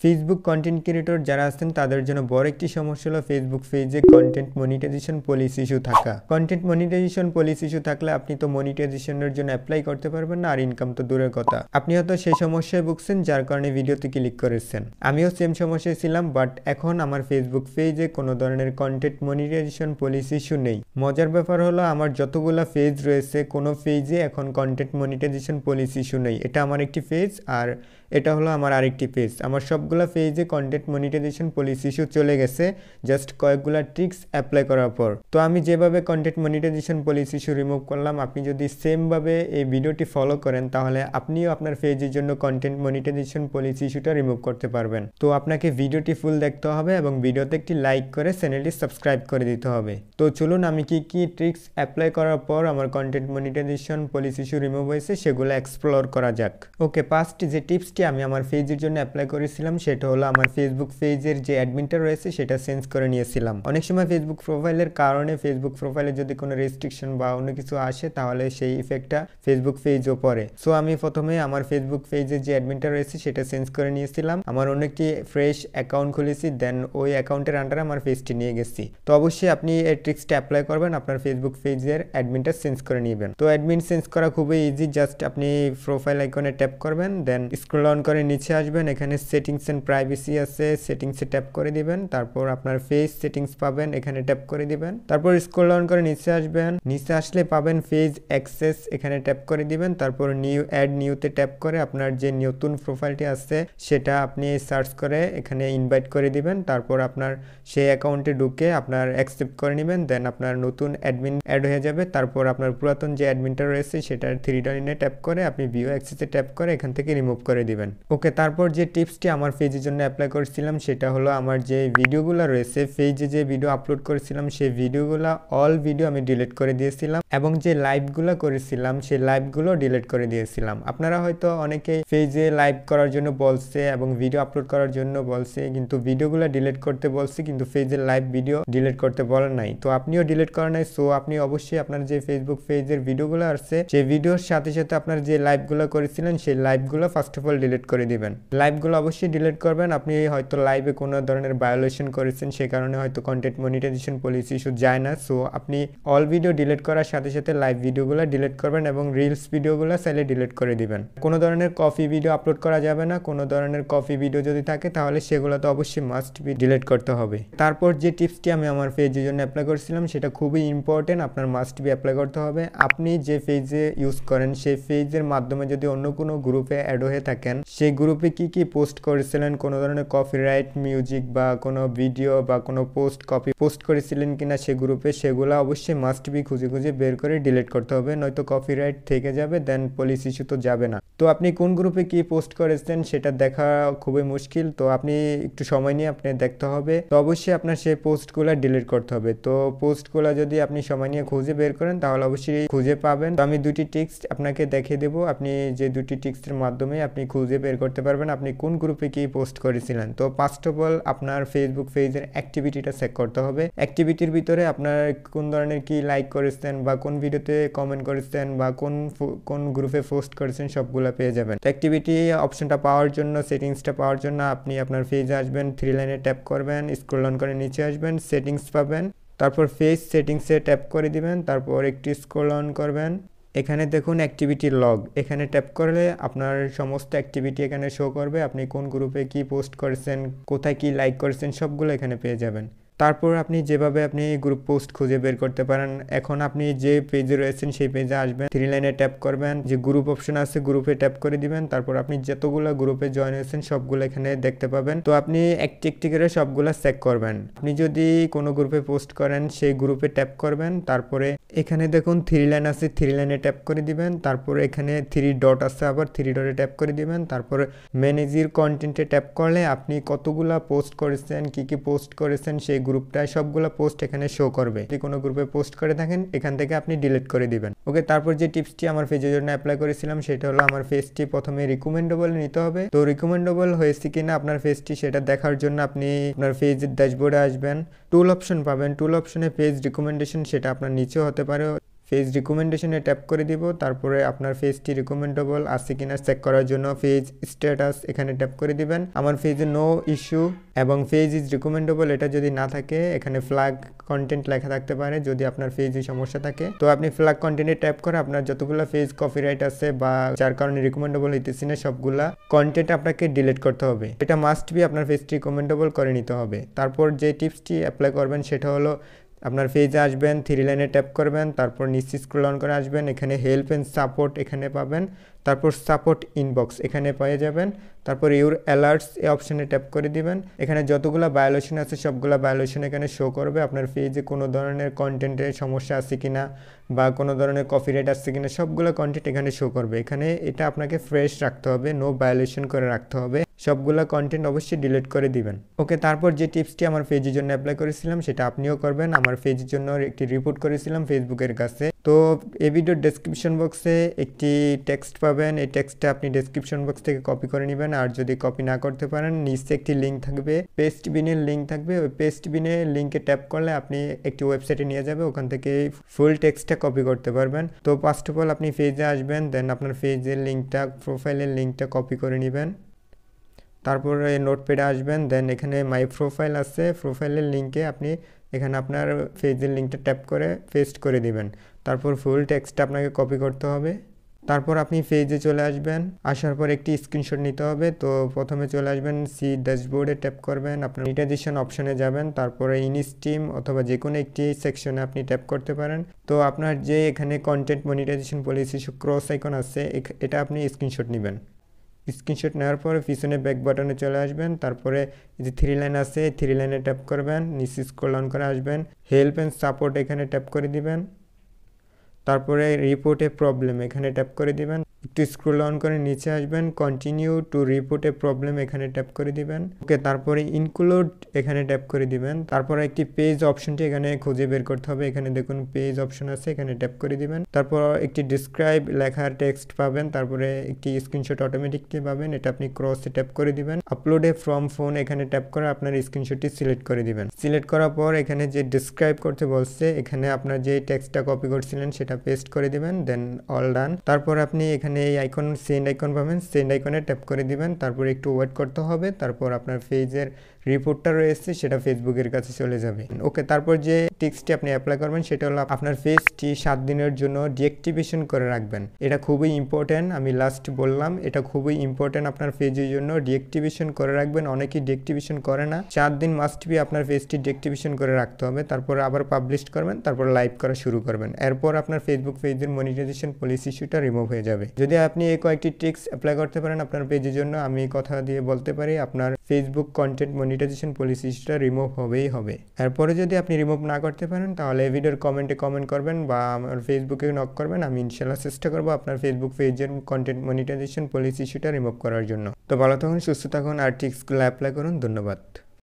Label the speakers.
Speaker 1: Facebook content creator যারা আছেন তাদের জন্য বড় একটি সমস্যা হলো ফেসবুক পেজে কন্টেন্ট মনিটাইজেশন পলিসি ইস্যু থাকা। কন্টেন্ট মনিটাইজেশন পলিসি ইস্যু থাকলে আপনি তো মনিটাইজেশনের জন্য অ্যাপ্লাই করতে পারবেন না, আর ইনকাম তো দূরের কথা। আপনি হয়তো সেই সমস্যায় ভুগছেন যার কারণে ভিডিওতে ক্লিক করেছেন। আমিও সেম সমস্যায় ছিলাম, বাট এখন আমার ফেসবুক পেজে কোনো ধরনের কন্টেন্ট মনিটাইজেশন পলিসি ইস্যু নেই। মজার ব্যাপার হলো আমার যতগুলো পেজ রয়েছে কোনো পেজে এখন কন্টেন্ট মনিটাইজেশন পলিসি ইস্যু নেই। এটা আমার একটি পেজ আর এটা হলো আমার আরেকটি পেজ। আমার সবগুলো পেজে কন্টেন্ট মনিটাইজেশন পলিসি ইস্যু চলে গেছে জাস্ট কয়েকগুলো ট্রিক্স অ্যাপ্লাই করার পর। তো আমি যেভাবে content monetization policy issue remove করলাম, আপনি যদি সেমভাবে এই ভিডিওটি ফলো করেন তাহলে আপনিও আপনার পেজের জন্য কন্টেন্ট মনিটাইজেশন পলিসি ইস্যুটা রিমুভ করতে পারবেন। তো আপনাকে ভিডিওটি ফুল দেখতে হবে এবং ভিডিওতে একটি লাইক করে চ্যানেলটি সাবস্ক্রাইব করে দিতে হবে। তো চলুন আমি কি ট্রিক্স অ্যাপ্লাই করার পর আমার content monetization policy issue remove হয়েছে সেগুলো এক্সপ্লোর করা যাক। ওকে, ফার্স্ট যে টিপসটি আমি আমার পেজের জন্য অ্যাপ্লাই করেছিলাম সেটা হলো আমার ফেসবুক পেজের যে অ্যাডমিনটা রয়েছে সেটা চেঞ্জ করে নিয়েছিলাম। অনেক সময় ফেসবুক প্রোফাইলের কারণে ফেসবুক প্রোফাইলে যদি কোনো রেস্ট্রিকশন বা অন্য কিছু আসে তাহলে সেই ইফেক্টটা ফেসবুক পেজও পড়ে। সো আমি প্রথমে আমার ফেসবুক পেজের যে অ্যাডমিনটা রয়েছে সেটা চেঞ্জ করে নিয়েছিলাম। আমার অন্য একটি ফ্রেশ অ্যাকাউন্ট খুলেছি, দেন ওই অ্যাকাউন্টের আন্ডারে আমার পেজটি নিয়ে গেছি। তো অবশ্যই আপনি এই ট্রিক্সটা অ্যাপ্লাই করবেন, আপনার ফেসবুক পেজের অ্যাডমিনটা চেঞ্জ করে নেবেন। তো অ্যাডমিন চেঞ্জ করা খুবই ইজি, জাস্ট আপনি প্রোফাইল আইকনে ট্যাপ করবেন, দেন স্ক্রল অন করে নিচে আসবেন। এখানে সেটিংস এন্ড প্রাইভেসি আছে, সেটিংসে ট্যাপ করে দিবেন। তারপর আপনার পেজ সেটিংস পাবেন, এখানে ট্যাপ করে দিবেন। তারপর স্ক্রল ডাউন করে নিচে আসবেন, নিচে আসলে পাবেন পেজ অ্যাক্সেস, এখানে ট্যাপ করে দিবেন। তারপর নিউ অ্যাড নিউতে ট্যাপ করে আপনার যে নতুন প্রোফাইলটি আছে সেটা আপনি সার্চ করে এখানে ইনভাইট করে দিবেন। তারপর আপনার সেই অ্যাকাউন্টে ঢুকে আপনার অ্যাকসেপ্ট করে নেবেন, দেন আপনার নতুন অ্যাডমিন অ্যাড হয়ে যাবে। তারপর আপনার পুরাতন যে অ্যাডমিনটা রয়েছে সেটার থ্রি ডটে ট্যাপ করে আপনি ভিউ অ্যাক্সেসে ট্যাপ করে এখান থেকে রিমুভ করে দিবেন। ওকে, তারপর যে টিপসটি আমার পেজের জন্য অ্যাপ্লাই করেছিলাম সেটা হলো আমার যে ভিডিওগুলো রয়েছে পেজে যে ভিডিও আপলোড করেছিলাম সেই ভিডিওগুলো অল ভিডিও আমি ডিলিট করে দিয়েছিলাম এবং যে লাইভগুলো করেছিলাম সেই লাইভগুলো ডিলিট করে দিয়েছিলাম। আপনারা হয়তো অনেকেই পেজে লাইভ করার জন্য বলছে এবং ভিডিও আপলোড করার জন্য বলছে, কিন্তু ভিডিওগুলো ডিলিট করতে বলছে কিন্তু পেজের লাইভ ভিডিও ডিলিট করতে বলেন নাই। তো আপনিও ডিলিট করেন নাই, সো আপনি অবশ্যই আপনার যে ফেসবুক পেজের ভিডিওগুলো আসছে সেই ভিডিওর সাথে সাথে আপনার যে লাইভগুলো করেছিলেন সেই লাইভগুলো ফার্স্ট অফ অল ডিলিট করে দিবেন। লাইভগুলো অবশ্যই ডিলিট করবেন। আপনি হয়তো লাইভে কোনো ধরনের ভায়োলেশন করেছেন, সেই কারণে হয়তো কন্টেন্ট মনিটাইজেশন পলিসি ইস্যু যায় না। সো আপনি অল ভিডিও ডিলিট করার সাথে সাথে লাইভ ভিডিওগুলো ডিলিট করবেন এবং রিলস ভিডিওগুলো চাইলে ডিলিট করে দিবেন। কোনো ধরনের কপি ভিডিও আপলোড করা যাবে না। কোনো ধরনের কপি ভিডিও যদি থাকে তাহলে সেগুলো তো অবশ্যই মাস্ট বি ডিলিট করতে হবে। তারপর যে টিপসটি আমি আমার পেজের জন্য অ্যাপ্লাই করেছিলাম সেটা খুবই ইম্পর্টেন্ট, আপনার মাস্ট বি অ্যাপ্লাই করতে হবে। আপনি যে পেজে ইউজ করেন সেই পেজের মাধ্যমে যদি অন্য কোনো গ্রুপে অ্যাড হয়ে থাকেন সেই গ্রুপে কি পোস্ট করেছিলেন, কোনো ধরনের কপিরাইট মিউজিক বা কোনো ভিডিও বা কোনো কপি পোস্ট করেছিলেন কিনা সেই গ্রুপে, সেগুলো অবশ্যই মাস্ট বি খুঁজে বের করে ডিলিট করতে হবে, নয়তো কপিরাইট থেকে যাবে, দেন পলিসি ইস্যু তো যাবে না। তো আপনি কোন গ্রুপে কি পোস্ট করেছেন সেটা দেখা খুবই মুশকিল, তো আপনি একটু সময় নিয়ে আপনি দেখতে হবে। তো অবশ্যই আপনার সেই পোস্টগুলো ডিলিট করতে হবে। তো পোস্টগুলো যদি আপনি সময় নিয়ে খুঁজে বের করেন তাহলে অবশ্যই খুঁজে পাবেন। তো আমি দুটি টিক্স আপনাকে দেখিয়ে দেবো, আপনি যে দুটি টিক্সের মাধ্যমে আপনি খুঁজে বের করতে পারবেন আপনি কোন গ্রুপে কি পোস্ট করেছিলেন। তো ফার্স্ট অফ অল আপনার ফেসবুক পেজের অ্যাক্টিভিটিটা চেক করতে হবে। অ্যাক্টিভিটির ভিতরে আপনার কোন ধরনের কি লাইক করেছেন বা কোন ভিডিওতে কমেন্ট করেছেন বা কোন গ্রুপে পোস্ট করেছেন সবগুলো পেয়ে যাবেন। তো অ্যাক্টিভিটি অপশনটা পাওয়ার জন্য, সেটিংসটা পাওয়ার জন্য আপনি আপনার পেজে আসবেন, থ্রি লাইনে ট্যাপ করবেন, স্ক্রল ডাউন করে নিচে আসবেন, সেটিংস পাবেন, তারপর পেজ সেটিংসে ট্যাপ করে দিবেন, তারপর একটি স্ক্রল ডাউন করবেন। এখানে দেখুন অ্যাক্টিভিটি লগ, এখানে ট্যাপ করলে আপনার সমস্ত অ্যাক্টিভিটি এখানে শো করবে। আপনি কোন গ্রুপে কি পোস্ট করেছেন, কোথায় কি লাইক করেছেন সবগুলো এখানে পেয়ে যাবেন। তারপর আপনি যেভাবে আপনি গ্রুপ পোস্ট খুঁজে বের করতে পারেন, এখন আপনি যে পেজে রয়েছেন সেই পেজে আসবেন, থ্রি লাইনে ট্যাপ করবেন, যে গ্রুপ অপশন আছে গ্রুপে ট্যাপ করে দিবেন। তারপর আপনি যতগুলো গ্রুপে জয়েন হয়েছেন সবগুলো এখানে দেখতে পাবেন। তো আপনি একটি করে সবগুলো চেক করবেন। আপনি যদি কোনো গ্রুপে পোস্ট করেন সেই গ্রুপে ট্যাপ করবেন, তারপরে এখানে দেখুন থ্রি লাইন আছে, থ্রি লাইনে ট্যাপ করে দিবেন। তারপরে এখানে থ্রি ডট আছে, আবার থ্রি ডটে ট্যাপ করে দিবেন। তারপরে ম্যানেজের কন্টেন্টে ট্যাপ করলে আপনি কতগুলা পোস্ট করেছেন, কি পোস্ট করেছেন সেই গ্রুপটায় সবগুলো পোস্ট এখানে শো করবে। যদি কোনো গ্রুপে পোস্ট করে থাকেন এখান থেকে আপনি ডিলিট করে দিবেন। ওকে, তারপর যে টিপসটি আমার পেজের জন্য অ্যাপ্লাই করেছিলাম সেটা হলো আমার পেজটি প্রথমে রিকমেন্ডেবল নিতে হবে। তো রিকমেন্ডেবল হয়েছে কিনা আপনার পেজটি সেটা দেখার জন্য আপনি আপনার পেজের ড্যাশবোর্ডে আসবেন, টুল অপশন পাবেন, টুল অপশনে পেজ রিকমেন্ডেশন সেটা আপনার নিচেও হতে পারে, পেজ রিকমেন্ডেশনে ট্যাপ করে দিব। তারপরে আপনার পেজটি রিকমেন্ডেবল আছে কিনা চেক করার জন্য পেজ স্ট্যাটাস এখানে ট্যাপ করে দিবেন। আমার পেজে নো ইস্যু এবং পেজ ইজ রিকমেন্ডেবল এটা যদি না থাকে এখানে ফ্ল্যাগ কন্টেন্ট লেখা থাকতে পারে। যদি আপনার পেজে সমস্যা থাকে তো আপনি ফ্ল্যাগ কন্টেন্টে ট্যাপ করে আপনার যতগুলো পেজ কপিরাইট আছে বা যার কারণে রিকমেন্ডেবল হইতেছে না সবগুলা কন্টেন্ট আপনাকে ডিলিট করতে হবে। এটা মাস্ট বি আপনার পেজটি রিকমেন্ডেবল করে নিতে হবে। তারপর যে টিপসটি অ্যাপ্লাই করবেন সেটা হলো আপনার পেজে আসবেন, 3 লাইনে ট্যাপ করবেন, তারপর নিচে স্ক্রল ডাউন করে আসবেন, এখানে হেল্প এন্ড সাপোর্ট এখানে পাবেন, তারপর সাপোর্ট ইনবক্স এখানে পেয়ে যাবেন। তারপর ইউর অ্যালার্টস এই অপশানে ট্যাপ করে দিবেন। এখানে যতগুলো ভায়োলেশন আছে সবগুলো ভায়োলেশন এখানে শো করবে। আপনার পেজে কোনো ধরনের কন্টেন্টের সমস্যা আছে কিনা বা কোনো ধরনের কপিরাইট আছে কিনা সবগুলো কন্টেন্ট এখানে শো করবে। এখানে এটা আপনাকে ফ্রেশ রাখতে হবে, নো ভায়োলেশন করে রাখতে হবে, সবগুলো কন্টেন্ট অবশ্যই ডিলিট করে দিবেন। ওকে, তারপর যে টিপসটি আমার পেজের জন্য অ্যাপ্লাই করেছিলাম সেটা আপনিও করবেন। আমার পেজের জন্য একটি রিপোর্ট করেছিলাম ফেসবুকের কাছে। তো এই ভিডিওর ডেসক্রিপশন বক্সে একটি টেক্সট পাবেন, এই টেক্সটটা আপনি ডেসক্রিপশন বক্স থেকে কপি করে নেবেন। আর যদি কপি না করতে পারেন নিচে একটি লিঙ্ক থাকবে, পেস্টবিনের লিঙ্ক থাকবে, ওই পেস্টবিনের লিঙ্কে ট্যাপ করলে আপনি একটি ওয়েবসাইটে নিয়ে যাবে, ওখান থেকে ফুল টেক্সটটা কপি করতে পারবেন। তো ফার্স্ট অফ অল আপনি পেজে আসবেন, দেন আপনার পেজের লিঙ্কটা প্রোফাইলের লিঙ্কটা কপি করে নেবেন। তারপরে নোটপ্যাডে আসবেন, দেন এখানে মাই প্রোফাইল আছে, প্রোফাইলের লিঙ্কে আপনি এখানে আপনার পেজের লিঙ্কটা ট্যাপ করে পেস্ট করে দিবেন। তারপর ফুল টেক্সটটা আপনাকে কপি করতে হবে। তারপর আপনি পেজে চলে আসবেন, আসার পর একটি স্ক্রিনশট নিতে হবে। তো প্রথমে চলে আসবেন সি ড্যাশবোর্ডে ট্যাপ করবেন, আপনার মনিটাইজেশন অপশনে যাবেন, তারপরে ইনস্ট্রিম অথবা যে কোনো একটি সেকশনে আপনি ট্যাপ করতে পারেন। তো আপনার যে এখানে content monetization policy cross icon আছে এটা আপনি স্ক্রিনশট নেবেন। স্ক্রিনশট নেওয়ার পরে পিছনে ব্যাক বাটনে চলে আসবেন, তারপরে যে 3 লাইন আছে 3 লাইনে ট্যাপ করবেন, নিচে স্ক্রল ডাউন করে আসবেন, হেল্প এন্ড সাপোর্ট এখানে ট্যাপ করে দিবেন। তারপরে রিপোর্ট এ প্রবলেম এখানে ট্যাপ করে দিবেন, একটু স্ক্রল ডাউন করে নিচে আসবেন, continue to report A problem এখানে ট্যাপ করে দিবেন। ওকে, তারপরে ইনক্লুড এখানে ট্যাপ করে দিবেন। তারপরে একটি পেজ অপশনটি এখানে খুঁজে বের করতে হবে, এখানে দেখুন পেজ অপশন আছে, এখানে ট্যাপ করে দিবেন। তারপর একটি ডিসক্রাইব লেখার টেক্সট পাবেন, তারপরে একটি স্ক্রিনশট অটোমেটিকলি পাবেন, এটা আপনি ক্রসে ট্যাপ করে দিবেন। আপলোড এ ফ্রম ফোন এখানে ট্যাপ করে আপনার স্ক্রিনশটটি সিলেক্ট করে দিবেন। সিলেক্ট করার পর এখানে যে ডিসক্রাইব করতে বলছে এখানে আপনার যে টেক্সটটা কপি করছিলেন সেটা পেস্ট করে দিবেন, দেন অল ডান। তারপর আপনি এখানে এই আইকন সেন্ড আইকন পাবেন, সেন্ড আইকনে ট্যাপ করে দিবেন। তারপর একটু ওয়েট করতে হবে, তারপর আপনার পেজের রিপোর্টটা রয়েছে সেটা ফেসবুকের কাছে চলে যাবে। ওকে, তারপর যে টিক্সটি আপনি অ্যাপ্লাই করবেন সেটা হলো আপনার পেজটি 7 দিনের জন্য ডিঅ্যাক্টিভেশন করে রাখবেন। এটা খুবই ইম্পর্টেন্ট, আমি লাস্ট বললাম এটা খুবই ইম্পর্টেন্ট আপনার পেজের জন্য, ডিঅ্যাক্টিভেশন করে রাখবেন। অনেকেই ডিঅ্যাক্টিভেশন করে না, 4 দিন মাস্ট বি আপনার পেজটি ডিঅ্যাক্টিভেশন করে রাখতে হবে। তারপর আবার পাবলিশ করবেন, তারপর লাইভ করা শুরু করবেন। এরপর আপনার ফেসবুক পেজের মনিটাইজেশন পলিসি ইস্যুটা রিমুভ হয়ে যাবে। যদি আপনি এই কয়েকটি ট্রিক্স অ্যাপ্লাই করতে পারেন আপনার পেজের জন্য, আমি কথা দিয়ে বলতে পারি আপনার ফেসবুক কন্টেন্ট মনিটাইজেশন পলিসি ইস্যুটা রিমুভ হবেই হবে। এরপরে যদি আপনি রিমুভ না করতে পারেন তাহলে এই ভিডিওর কমেন্টে কমেন্ট করবেন বা আমার ফেসবুকে নক করবেন, আমি ইনশাআল্লাহ চেষ্টা করবো আপনার ফেসবুক পেজের কন্টেন্ট মনিটাইজেশন পলিসি ইস্যুটা রিমুভ করার জন্য। তো ভালো থাকুন, সুস্থ থাকুন আর ট্রিক্সগুলো অ্যাপ্লাই করুন। ধন্যবাদ।